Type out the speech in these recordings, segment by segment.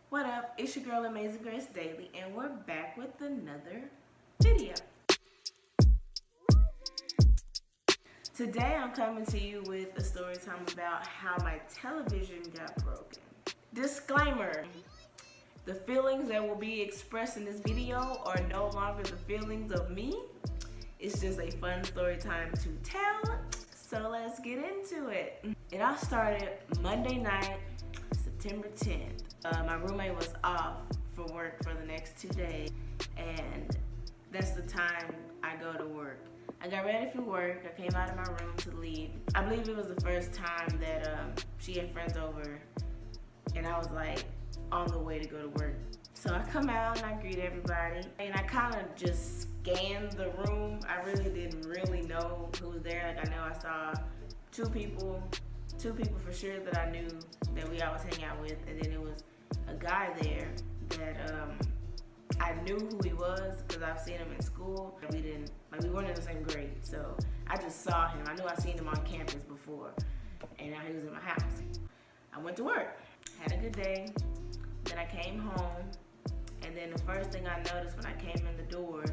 What up? It's your girl Amazing Grace Daily, and we're back with another video. Today I'm coming to you with a story time about how my television got broken. Disclaimer: the feelings that will be expressed in this video are no longer the feelings of me. It's just a fun story time to tell, so let's get into it. It all started Monday night, September 10th. My roommate was off for work for the next 2 days, and that's the time I go to work. I got ready for work. I came out of my room to leave. I believe it was the first time that she had friends over, and I was like on the way to go to work. So I come out and I greet everybody, and I kind of just scanned the room. I really didn't really know who was there. Like, I know I saw two people for sure that I knew that we always hang out with, and then it was a guy there that I knew who he was because I've seen him in school. We weren't in the same grade, so I just saw him. I knew I'd seen him on campus before, and now he was in my house. I went to work, had a good day. Then I came home, and then the first thing I noticed when I came in the door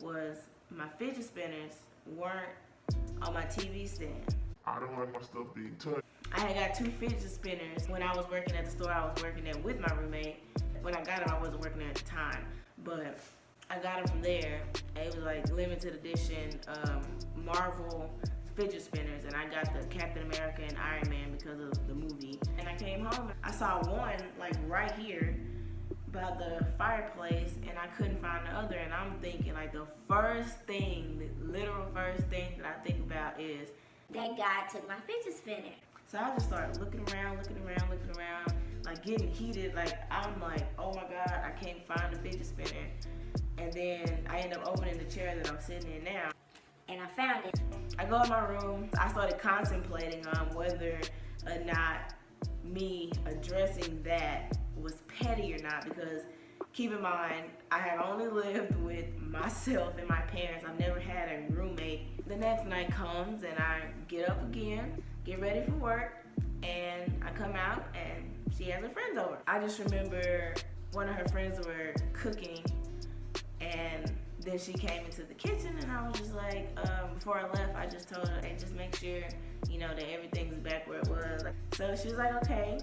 was my fidget spinners weren't on my TV stand. I don't like my stuff being touched. I had got 2 fidget spinners when I was working at the store I was working at with my roommate. When I got them, I wasn't working there at the time, but I got them from there. It was like limited edition Marvel fidget spinners, and I got the Captain America and Iron Man because of the movie. And I came home, I saw one like right here by the fireplace, and I couldn't find the other. And I'm thinking, like, the literal first thing that I think about is that guy took my fidget spinner. So I just started looking around, like getting heated. Like, I'm like, oh my God, I can't find the fidget spinner. And then I end up opening the chair that I'm sitting in now, and I found it. I go in my room. I started contemplating on whether or not me addressing that was petty or not, because keep in mind, I have only lived with myself and my parents. I've never had a roommate. The next night comes, and I get up again, get ready for work, and I come out, and she has her friends over. I just remember one of her friends were cooking, and then she came into the kitchen, and I was just like, before I left, I just told her, hey, just make sure, that everything's back where it was. So she was like, okay.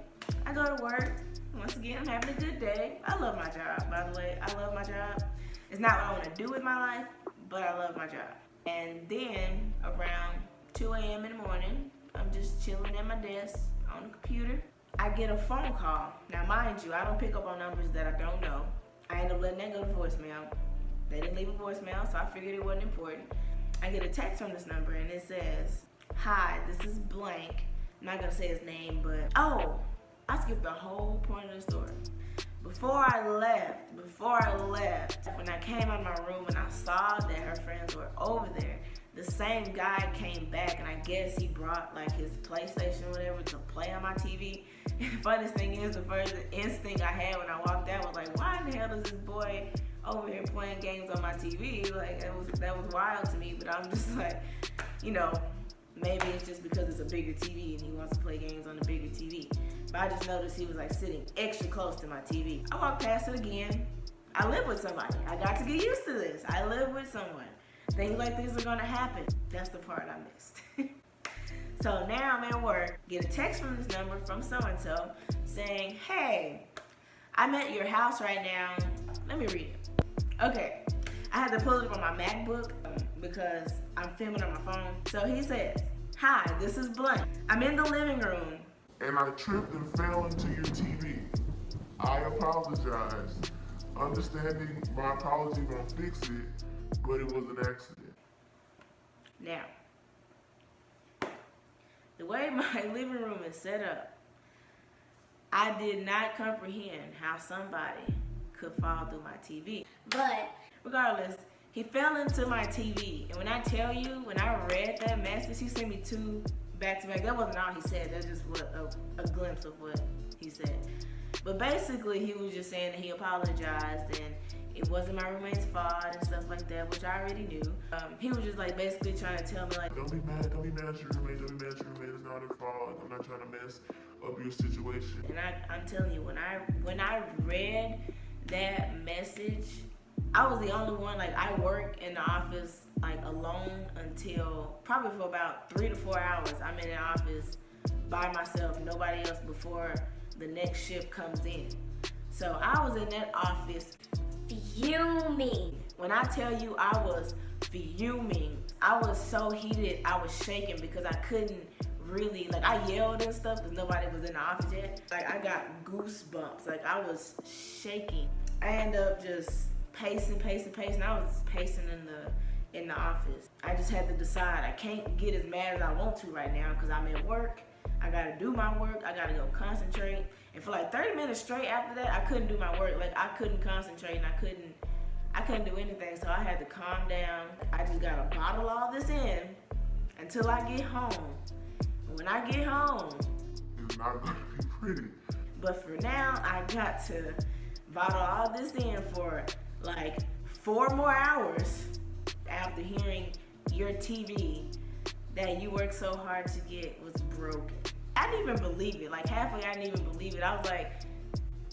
I go to work. Once again, I'm having a good day. I love my job, by the way. I love my job. It's not what I want to do with my life, but I love my job. And then around 2 a.m. in the morning, I'm just chilling at my desk on the computer. I get a phone call. Now, mind you, I don't pick up on numbers that I don't know. I end up letting that go to voicemail. They didn't leave a voicemail, so I figured it wasn't important. I get a text from this number, and it says, hi, this is blank. I'm not going to say his name, but, oh, I skipped the whole point of the story. Before I left, when I came out of my room and I saw that her friends were over there, the same guy came back, and I guess he brought like his PlayStation or whatever to play on my TV. And the funniest thing is, the first instinct I had when I walked out was like, why in the hell is this boy over here playing games on my TV? Like, that was wild to me, but I'm just like, maybe it's just because it's a bigger TV and he wants to play games on the bigger TV. But I just noticed he was like sitting extra close to my TV. I walked past it again. I live with somebody. I got to get used to this. I live with someone. Things like this are gonna happen. That's the part I missed. So now I'm at work, get a text from this number from so-and-so saying, hey, I'm at your house right now. Let me read it. Okay, I had to pull it up on my MacBook because I'm filming on my phone. So he says, hi, this is blank. I'm in the living room, And I tripped and fell into your TV. I apologize. Understanding my apology won't fix it, but it was an accident. Now, the way my living room is set up, I did not comprehend how somebody could fall through my TV. But Regardless, he fell into my TV. And when I tell you, when I read that message, he sent me 2 back-to-back. That wasn't all he said. That's just a glimpse of what he said. But basically, he was just saying that he apologized and it wasn't my roommate's fault and stuff like that, which I already knew. He was just like basically trying to tell me like, Don't be mad at your roommate, don't be mad at your roommate, it's not her fault. I'm not trying to mess up your situation. and I'm telling you, when When I read that message, I was the only one. Like, I work in the office like alone until probably for about 3 to 4 hours. I'm in the office by myself, nobody else, before the next shift comes in. So I was in that office Fuming. when I tell you I was fuming. I was so heated, I was shaking because I couldn't really, like, I yelled and stuff because nobody was in the office yet. Like, I got goosebumps, like I was shaking. I ended up just pacing. I was pacing in the office. I just had to decide, I can't get as mad as I want to right now because I'm at work. I gotta do my work, I gotta go concentrate. And for like 30 minutes straight after that, I couldn't do my work. Like, I couldn't concentrate and I couldn't do anything. So I had to calm down. I just gotta bottle all this in until I get home. When I get home, It's not gonna be pretty. but for now, I got to bottle all this in for like 4 more hours after hearing your TV that you worked so hard to get was broken. I didn't even believe it. Like, halfway I didn't even believe it. I was like,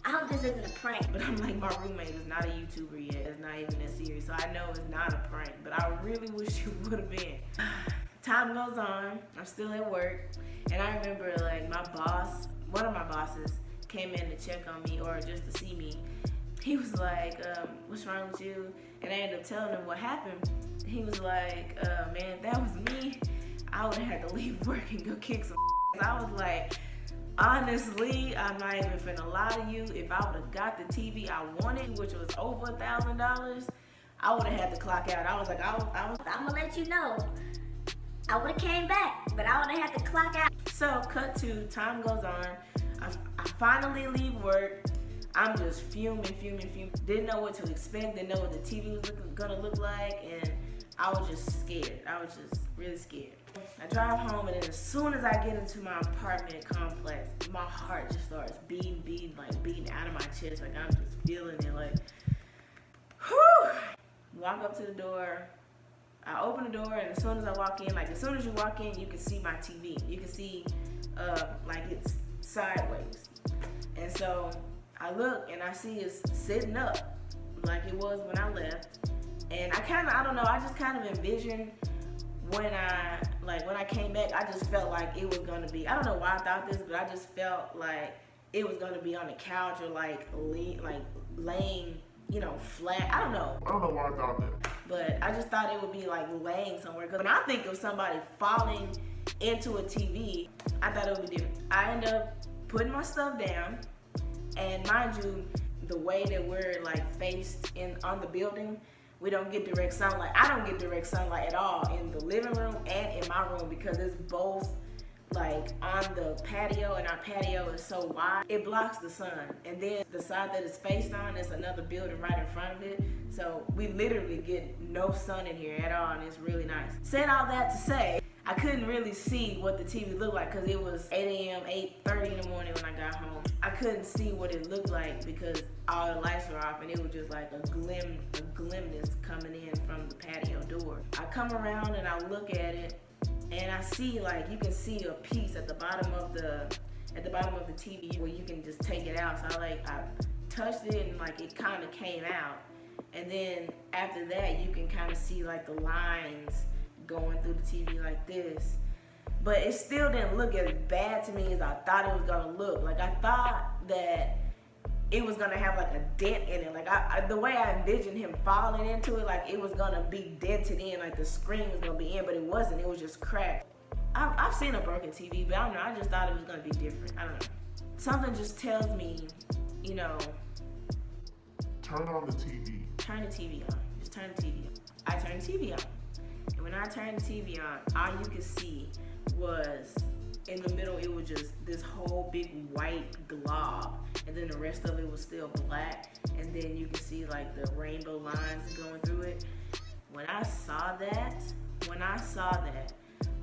I hope this isn't a prank. but I'm like, my roommate is not a YouTuber yet. It's not even that serious. So I know it's not a prank, but I really wish it would have been. Time goes on. I'm still at work. And I remember, like, my boss, one of my bosses, came in to check on me or just to see me. He was like, what's wrong with you? And I ended up telling him what happened. He was like, man, if that was me, I would have had to leave work and go kick some. I was like, honestly, I'm not even finna lie to you. If I would have got the TV I wanted, which was over $1,000, I would have had to clock out. I was like, I'm gonna let you know. I would have came back, but I would have had to clock out. So, cut to, time goes on. I finally leave work. I'm just fuming. Didn't know what to expect, didn't know what the TV was gonna look like, and I was just scared. I was just really scared. I drive home, and then as soon as I get into my apartment complex, my heart just starts beating out of my chest. Like, I'm just feeling it, like, whew. Walk up to the door. I open the door, and as soon as I walk in, like, as soon as you walk in, you can see my TV. You can see, like, it's sideways. And so I look, and I see it's sitting up like it was when I left. And I don't know, I just kind of envisioned when I came back, I just felt like it was gonna be, I don't know why I thought this, but I just felt like it was gonna be on the couch or like laying, you know, flat. I don't know. I don't know why I thought that. But I just thought it would be like laying somewhere. Because when I think of somebody falling into a TV, I thought it would be different. I ended up putting my stuff down, and mind you, the way that we're like faced on the building, we don't get direct sunlight. I don't get direct sunlight at all in the living room and in my room because it's both like on the patio, and our patio is so wide, it blocks the sun. And then the side that it's faced on is another building right in front of it. So we literally get no sun in here at all, and it's really nice. Said all that to say, I couldn't really see what the TV looked like because it was 8 a.m., 8:30 in the morning when I got home. I couldn't see what it looked like because all the lights were off, and it was just like a glimness coming in from the patio door. I come around and I look at it, and I see, like, you can see a piece at the bottom of the TV where you can just take it out. So I touched it, and like it kind of came out. And then after that, you can kind of see like the lines going through the TV like this. But it still didn't look as bad to me as I thought it was gonna look. Like, I thought that it was gonna have like a dent in it. Like, the way I envisioned him falling into it, like it was gonna be dented in, like the screen was gonna be in, but it wasn't. It was just cracked. I've seen a broken TV, but I don't know. I just thought it was gonna be different. I don't know. Something just tells me, you know, Turn on the TV. turn the TV on. Just turn the TV on. I turned the TV on. And when I turned the TV on, all you could see was, in the middle, it was just this whole big white glob. And then the rest of it was still black. And then you could see like the rainbow lines going through it. When I saw that,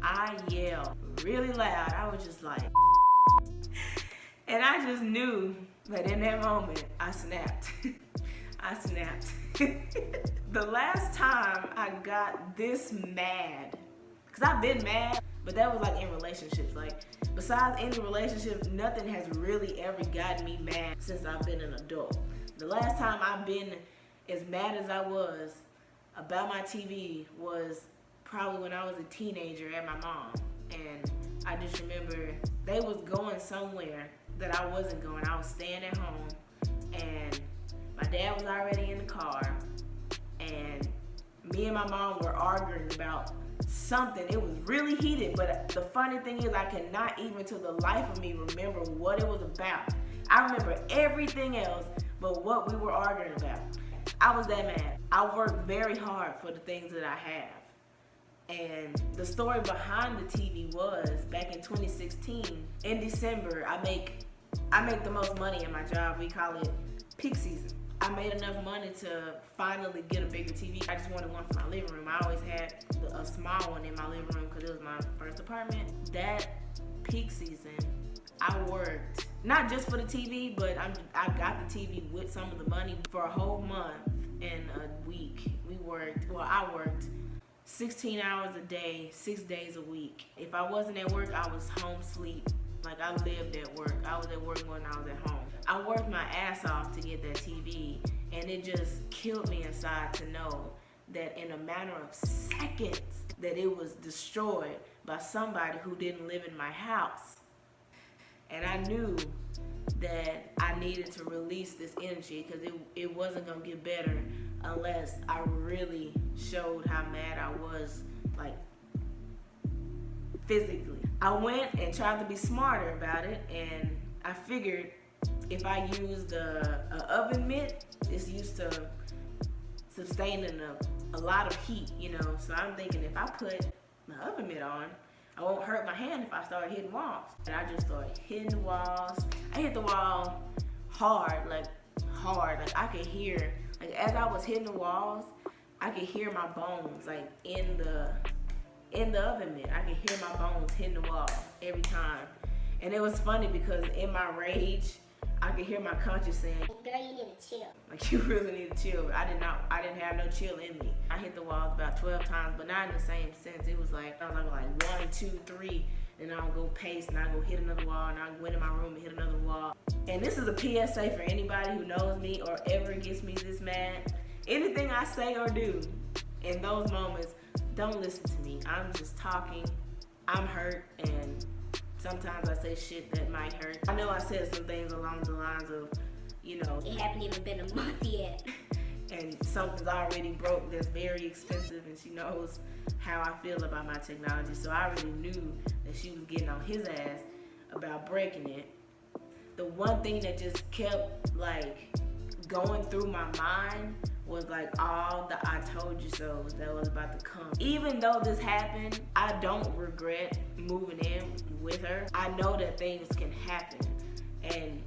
I yelled really loud. I was just like, and I just knew that in that moment, I snapped. I snapped. The last time I got this mad Because I've been mad, but that was like in relationships. Like, besides any relationship, nothing has really ever gotten me mad since I've been an adult. The last time I've been as mad as I was about my TV was probably when I was a teenager at my mom. And I just remember they was going somewhere that I wasn't going. I was staying at home, and my dad was already in the car, and me and my mom were arguing about something. It was really heated, but the funny thing is I cannot even to the life of me remember what it was about. I remember everything else but what we were arguing about. I was that mad. I worked very hard for the things that I have. And the story behind the TV was back in 2016, in December, I make the most money in my job. We call it peak season. I made enough money to finally get a bigger TV. I just wanted one for my living room. I always had a small one in my living room because it was my first apartment. That peak season, I worked, not just for the TV, but I got the TV with some of the money for a whole month and a week. I worked 16 hours a day, 6 days a week. If I wasn't at work, I was home sleep. Like, I lived at work. I was at work when I was at home. I worked my ass off to get that TV, and it just killed me inside to know that in a matter of seconds that it was destroyed by somebody who didn't live in my house. And I knew that I needed to release this energy because it wasn't gonna get better unless I really showed how mad I was, like, physically. I went and tried to be smarter about it, and I figured if I used a oven mitt, it's used to sustaining a lot of heat, you know. So I'm thinking if I put my oven mitt on, I won't hurt my hand if I start hitting walls. And I just started hitting the walls. I hit the wall hard. Like I could hear, like as I was hitting the walls, I could hear my bones like in the oven mitt. I could hear my bones hitting the wall every time. And it was funny because in my rage, I could hear my conscience saying, Girl, you need to chill. like, you really need to chill. But I didn't have no chill in me. I hit the walls about 12 times, but not in the same sense. It was like, I was like 1, 2, 3, and I'll go pace, and I'll go hit another wall, and I'll go into my room and hit another wall. And this is a PSA for anybody who knows me or ever gets me this mad. Anything I say or do in those moments, don't listen to me. I'm just talking. I'm hurt, and sometimes I say shit that might hurt. I know I said some things along the lines of, you know, It haven't even been a month yet. and something's already broke that's very expensive, and she knows how I feel about my technology. So I already knew that she was getting on his ass about breaking it. The one thing that just kept like going through my mind was like all the I told you so that was about to come. Even though this happened, I don't regret moving in with her. I know that things can happen, and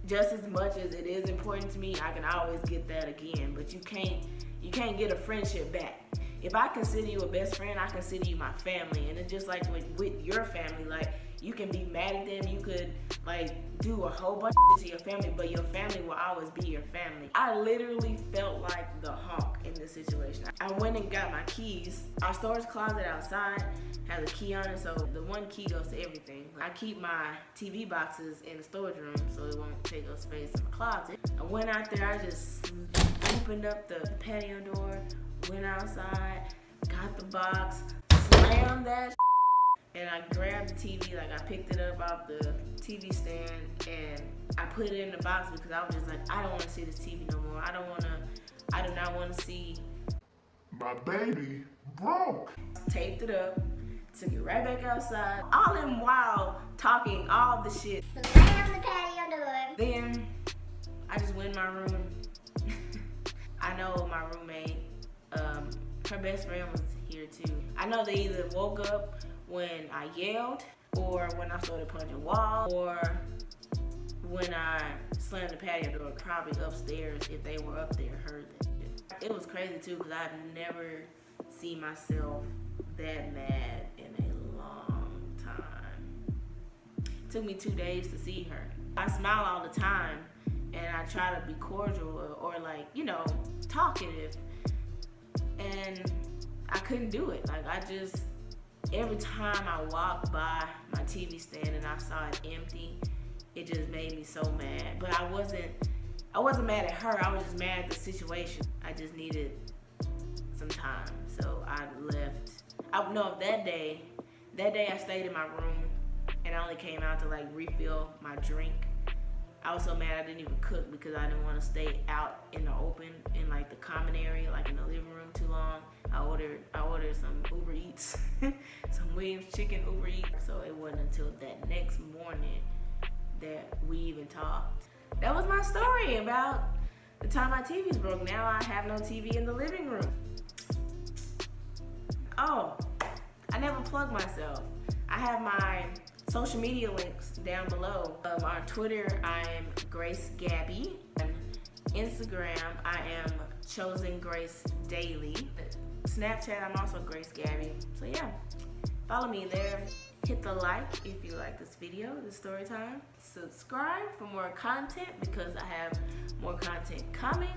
just as much as it is important to me, I can always get that again. But you can't get a friendship back. If I consider you a best friend, I consider you my family. And it's just like with your family, like you can be mad at them, you could like do a whole bunch of shit to your family, but your family will always be your family. I literally felt like the hawk in this situation. I went and got my keys. Our storage closet outside has a key on it, so the one key goes to everything. I keep my TV boxes in the storage room so it won't take up space in the closet. I went out there, I just opened up the patio door, went outside, got the box, slammed that and I grabbed the TV, like I picked it up off the TV stand and I put it in the box because I was just like, I don't want to see this TV no more. I do not want to see. My baby broke. Taped it up, took it right back outside, all in while talking all the shit. Slam the patio door. Then I just went in my room. I know my roommate, her best friend was here too. I know they either woke up when I yelled, or when I started punching walls, or when I slammed the patio door, probably upstairs if they were up there heard that shit. It was crazy too because I've never seen myself that mad in a long time. It took me 2 days to see her. I smile all the time and I try to be cordial or like, you know, talkative, and I couldn't do it. Like every time I walked by my TV stand and I saw it empty, it just made me so mad. But I wasn't mad at her, I was just mad at the situation. I just needed some time, so I left. I know that day I stayed in my room and I only came out to like refill my drink. I was so mad I didn't even cook because I didn't want to stay out in the open in like the common area, like in the living room too long. I ordered some Uber Eats, some Williams chicken Uber Eats. So it wasn't until that next morning that we even talked. That was my story about the time my TV's broke. Now I have no TV in the living room. Oh, I never plugged myself. I have my social media links down below. On Twitter, I am Grace Gabby. On Instagram, I am Chosen Grace Daily. Snapchat, I'm also Grace Gabby. So yeah, follow me there. Hit the like if you like this video, this story time. Subscribe for more content because I have more content coming.